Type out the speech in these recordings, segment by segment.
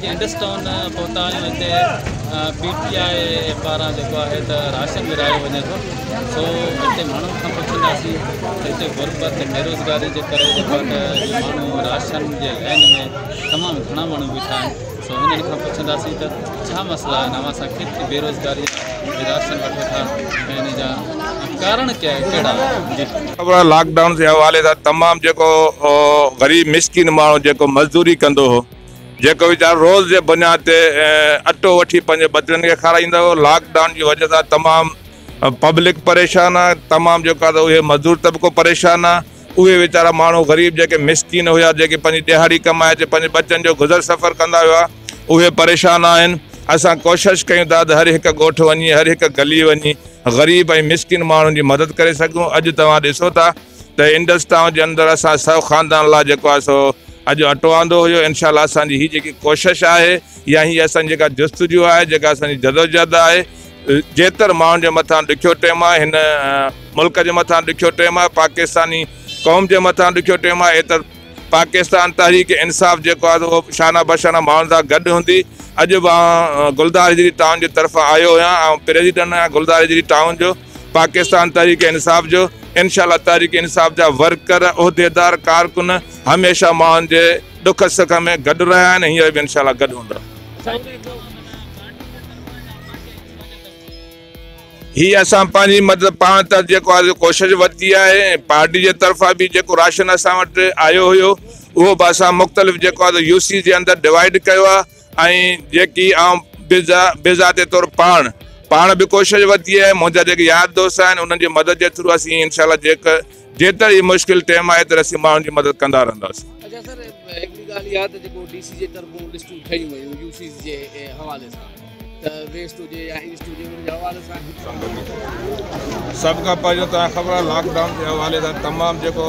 जे इंडस्टाउन पहुता आहियूं हिते PTI पारां जेको आहे त राशन विरायो वञे थो। सो हिते माण्हुनि खां पुछंदासीं त हिते गुरबत बेरोज़गारी जे करे जेको आहे माण्हू राशन जे लाइन में तमामु घणा माण्हू बीठा आहिनि। सो हिननि खां पुछंदासीं त छा मसइला आहिनि, असां केतिरी बेरोज़गारी राशन वठे था ऐं हिन जा कारण कहिड़ा जी। ख़बर लॉकडाउन जे हवाले सां तमामु जेको ग़रीब मिसकिन माण्हू जेको मज़दूरी कंदो हो, जेको वीचारो रोज़ जे बुनियाद ते अटो वठी पंहिंजे बचड़नि खे खाराईंदो हो, लॉकडाउन जी वजह सां तमामु पब्लिक परेशान आहे, तमामु जेको आहे उहे मज़दूर तबिको परेशान आहे। उहे वीचारा माण्हू ग़रीब जेके मिसकिन हुया, जेके पंहिंजी दिहाड़ी कमाए अचे पंहिंजे बचनि जो गुज़र सफ़र कंदा हुआ, उहे परेशान आहिनि। असां कोशिशि कयूं था त हर हिकु ॻोठु वञी, हर हिकु गली वञी ग़रीब ऐं मिसकिन माण्हुनि जी मदद करे सघूं। अॼु तव्हां ॾिसो था त इंडस टाउन जे अंदरि असां 100 ख़ानदान लाइ जेको आहे सो अॼु अटो आंदो हुयो। इनशाला असांजी हीअ जेकी कोशिशि आहे या हीअ असांजी जेका जुस्तजू आहे, जेका असांजी जदोजहद आहे, जेतर माण्हुनि जे मथां ॾुखियो टाइम आहे, हिन मुल्क जे मथां ॾुखियो टाइम आहे, पाकिस्तानी क़ौम जे मथां ॾुखियो टाइम आहे, एतर पाकिस्तान तहरीक इंसाफ़ जेको आहे उहो शाना बशाना माण्हुनि सां गॾु हूंदी। अॼु मां गुलदार हिजरी टाउन जे तरफ़ां आयो आहियां ऐं प्रेसिडेंट आहियां गुलदार हिजरी टाउन जो, पाकिस्तान तहरीक इंसाफ़ जो। इनशाला तहरीक इंसाफ़ जा वर्कर, उहिदेदार, कारकुन हमेशह माण्हुनि जे दुख सुख में गॾु रहिया आहिनि, हींअर बि इनशाला गॾु हूंदा। ही असां पंहिंजी मतिलबु पाण त जेको आहे कोशिशि वरिती आहे। पार्टी जे तरफ़ां बि जेको राशन असां वटि आयो हुयो उहो बि असां मुख़्तलिफ़ जेको आहे UC जे अंदरि डिवाइड कयो आहे ऐं जेकी बेज़ाते तौरु पाण बि कोशिशि वरिती आहे। मुंहिंजा जेके यार दोस्त आहिनि उन्हनि जी मदद जे थ्रू असीं इनशाला जेतिरी मुश्किल टाइम आहे एतिरी असीं माण्हुनि जी मदद कंदा रहंदासीं। अच्छा सर, हिकिड़ी ॻाल्हि इहा त जेको DC जे तरफ़ां लिस्टूं ठहियूं वयूं UC जे हवाले सां, त वेस्ट हुजे या ईस्ट हुजे, उन जे हवाले सां सभु खां पहिरियों तव्हां ख़बर आहे लॉकडाउन जे हवाले सां तमामु जेको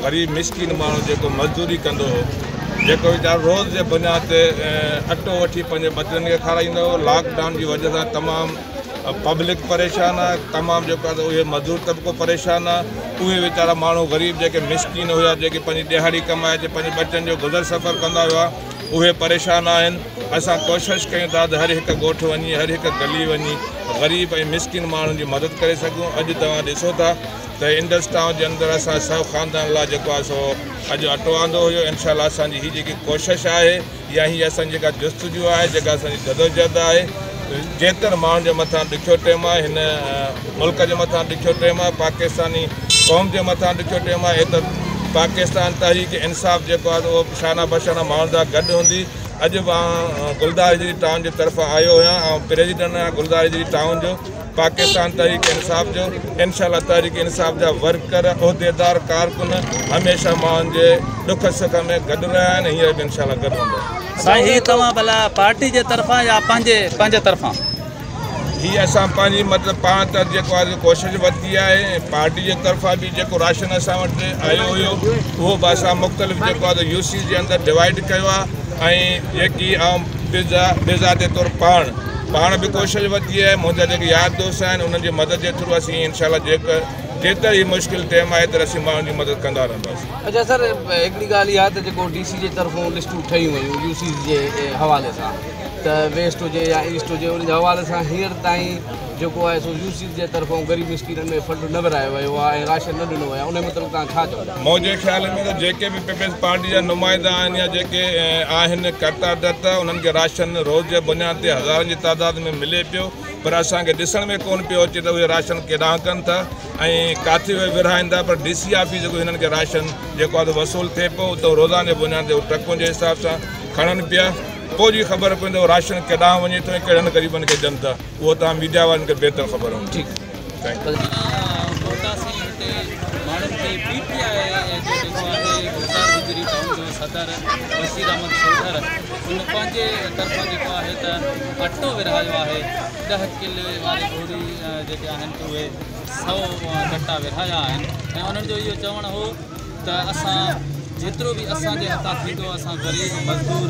ग़रीब मिसकिन माण्हू जेको मज़दूरी कंदो हो, जेको वीचारो रोज़ जे बुनियाद ते अटो वठी पंहिंजे बचड़नि खे खाराईंदो हो, लॉकडाउन जी वजह सां तमामु पब्लिक परेशान आहे, तमामु जेको आहे उहे मज़दूर तबिको परेशान आहे। उहे वीचारा माण्हू ग़रीब जेके मिसकिन हुया, जेके पंहिंजी दिहाड़ी कमाए अचे पंहिंजे बचनि जो गुज़र सफ़र कंदा हुआ, उहे परेशान आहिनि। असां कोशिशि कयूं था त हर हिकु ॻोठु वञी, हर हिकु गली वञी ग़रीब ऐं मिसकिन माण्हुनि जी मदद करे सघूं। अॼु तव्हां ॾिसो था त इंडस टाउन जे अंदरि असां 100 ख़ानदान लाइ जेको आहे सो अॼु अटो आंदो हुयो। इनशाला असांजी हीअ जेकी कोशिशि आहे या हीअ असांजी जेका जुस्तजू आहे, जेका असांजी जदोजहद आहे, जेतर माण्हुनि जे मथां ॾुखियो टाइम आहे, हिन मुल्क जे मथां ॾुखियो टाइम आहे, पाकिस्तानी क़ौम जे मथां ॾुखियो टाइम आहे, एतर पाकिस्तान तहरीक इंसाफ़ जेको आहे उहो शाना बशाना माण्हुनि सां गॾु हूंदी। अॼु मां गुलदार हिजरी टाउन जे तरफ़ां आयो आहियां ऐं प्रेसिडेंट आहियां गुलदार हिजरी टाउन जो, पाकिस्तान तहरीक इंसाफ़ जो। इनशाला तहरीक इंसाफ़ जा वर्कर, उहिदेदार, कारकुन हमेशह माण्हुनि जे दुख सुख में गॾु रहिया आहिनि, हींअर बि इनशाला गॾु हूंदा। साईं ही तव्हां भला पार्टी जे तरफ़ां या पंहिंजे तरफ़ां? ही असां पंहिंजी मतिलबु पाण त जेको आहे कोशिशि वरिती आहे। पार्टी जे तरफ़ां बि जेको राशन असां वटि आयो हुयो उहो बि असां मुख़्तलिफ़ जेको आहे UC जे अंदरि डिवाइड कयो आहे ऐं जेकी बेज़ाते तौरु पाण बि कोशिशि वरिती आहे। मुंहिंजा जेके यार दोस्त आहिनि उन्हनि जी मदद जे थ्रू असीं इनशाला जेतिरी मुश्किल टाइम आहे एतिरी असीं माण्हुनि जी मदद कंदा रहंदासीं। अच्छा सर, हिकिड़ी ॻाल्हि इहा त जेको DC जे तरफ़ां लिस्टूं ठहियूं वयूं UC जे हवाले सां, त वेस्ट हुजे या ईस्ट हुजे, उन जे हवाले सां हींअर ताईं जेको आहे सो UC जे तरफ़ां ग़रीब मिसकिननि में फंड न विरायो वियो आहे ऐं राशन न ॾिनो आहे, उन मतिलबु तव्हां छा चओ? मुंहिंजे ख़्याल में त जेके बि पीपल्स पार्टी जा नुमाइंदा आहिनि या जेके आहिनि कर्ता धर्ता, उन्हनि खे राशन रोज़ जे बुनियाद ते हज़ारनि जी तादाद में मिले पियो, पर असांखे ॾिसण में कोन पियो अचे त उहे राशन केॾांहुं कनि था ऐं किथे उहे विरहाईंदा। पर DC ऑफिस जेको हिननि खे राशन जेको आहे वसूल थिए पियो त रोज़ाने जे बुनियाद ते ट्रकुनि जे हिसाब सां खणनि पिया। पोइ जी ख़बर पवंदी राशन केॾांहुं वञे थो ऐं कहिड़नि ग़रीबनि खे ॾियनि था, उहो तव्हां मीडिया वारनि खे बहितर ख़बर हूंदी। ठीकु, माण्हुनि खे PTI जेको आहे गुलदार हिजरी टाउन जो सदर बशीर अहमद चौधर, उन पंहिंजे तरफ़ां जेको आहे त अटो विरहायो आहे। 10 किले वारे घोड़ी जेके आहिनि त उहे 100 कट्टा विरहाया आहिनि ऐं उन्हनि जो इहो चवणु हो त असां जेतिरो बि असांजे हथां थींदो असां ग़रीब मज़दूर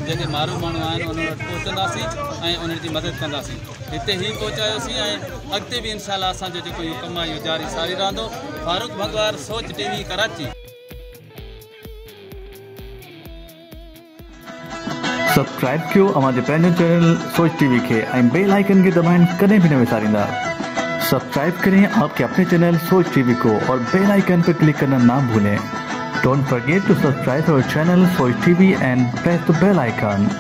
जेके मारू माण्हू आहिनि उन्हनि वटि पहुचंदासीं ऐं उन्हनि जी मदद कंदासीं। हिते ई पहुचायोसीं ऐं अॻिते बि इनशाला असांजो जेको इहो कमु आहे इहो जारी सारी रहंदो। फारूक भंगवार, सोच TV, कराची। सब्सक्राइब कयो हमारे पंहिंजो चैनल सोच टीवी के बेल आइकन के दबाएं कदें भी न विसारींदा। सब्सक्राइब करें आपके अपने चैनल सोच टीवी को और बेल आइकन पर क्लिक करना ना भूलें। Don't forget to subscribe our channel Soch TV and press the bell icon.